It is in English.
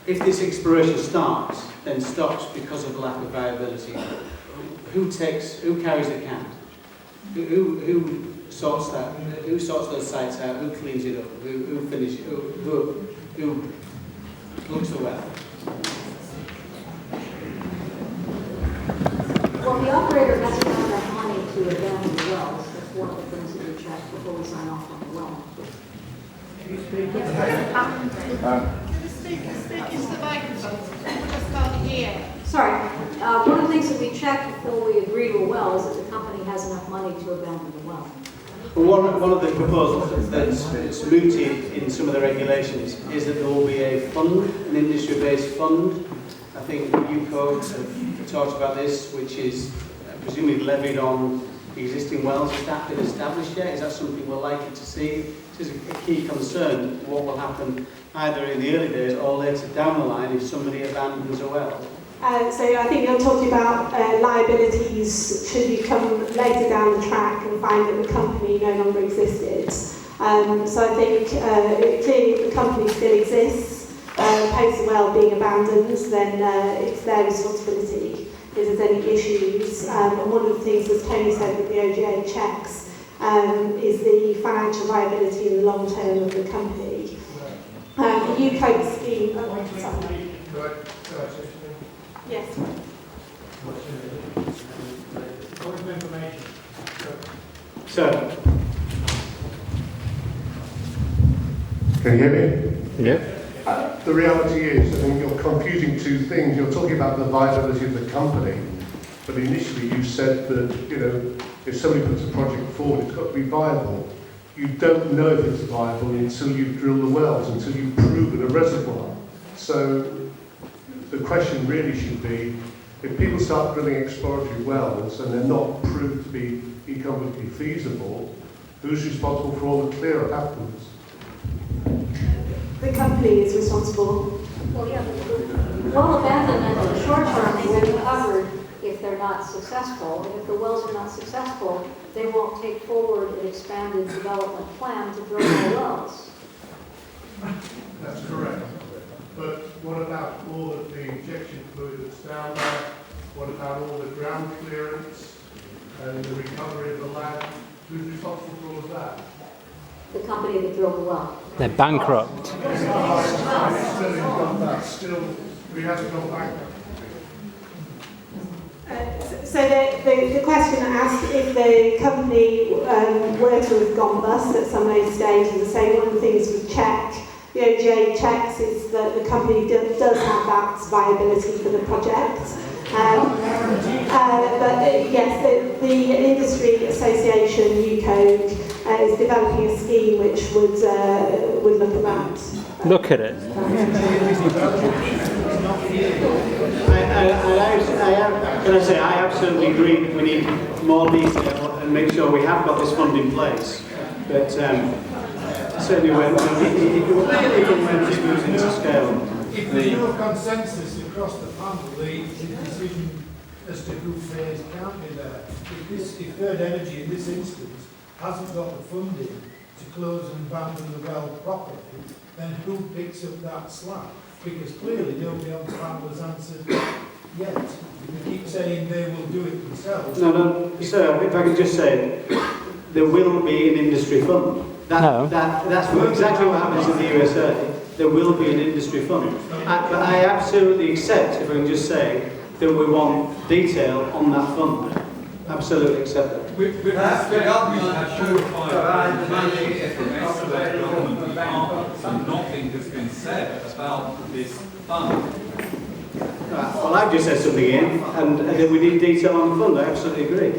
if this exploration starts, then stops because of lack of viability, who carries the can? Who sorts that? Who sorts those sites out? Who cleans it up? Who finishes? Who looks the well? Well, the operator has to have enough money to abandon the wells. That's one of the things that we check before we sign off on the well. Can the speaker speak into the microphone? We'll just can't hear. Sorry. One of the things that we check before we agree to a well is that the company has enough money to abandon the well. Well, one of the proposals that's mooted in some of the regulations is that there will be a fund, an industry-based fund. I think UCO have talked about this, which is presumably levied on existing wells. Has that been established yet? Is that something we're likely to see? It is a key concern what will happen either in the early days or later down the line if somebody abandons a well. So I think you're talking about liabilities should you come later down the track and find that the company no longer existed. So I think clearly if the company still exists, post the well being abandoned, then it's their responsibility if there's any issues. And one of the things, as Tony said, that the OGA checks is the financial viability in the long term of the company. The UCO scheme... Yes. So, can you hear me? Yeah. The reality is, I think you're confusing two things. You're talking about the viability of the company, but initially you said that, you know, if somebody puts a project forward, it's got to be viable. You don't know if it's viable until you drill the wells, until you've proven a reservoir. So the question really should be, if people start drilling exploratory wells and they're not proved to be economically feasible, who's responsible for all the clear-up afterwards? The company is responsible. Well, yeah, well abandonment in the short term will be covered if they're not successful. And if the wells are not successful, they won't take forward an expanded development plan to drill more wells. That's correct. But what about all of the injection fluid that's down there? What about all the ground clearance and the recovery of the land? Who's responsible for all of that? The company that drilled the well. They're bankrupt. Still, we have to go bankrupt. So the question asked if the company were to have gone bust at some later stage, as I say, one of the things we check, the OGA checks, is that the company does have that viability for the project. But yes, the Industry Association, UCO, is developing a scheme which would look at that. Look at it. I absolutely agree that we need more detail and make sure we have got this fund in place. But certainly when this moves into scale. If there's no consensus across the panel, the decision as to who phase can't be there. If Third Energy in this instance hasn't got the funding to close and abandon the well properly, then who picks up that slack? Because clearly nobody on the panel has answered yet. They keep saying they will do it themselves. No, sir, if I could just say, there will be an industry fund. That's exactly what happens in the USA. There will be an industry fund. But I absolutely accept, if I can just say, that we want detail on that fund. Absolutely accept that. The government has certified the money from expert government departments, and nothing has been said about this fund. Well, I've just said something in, and then we need detail on the fund. I absolutely agree.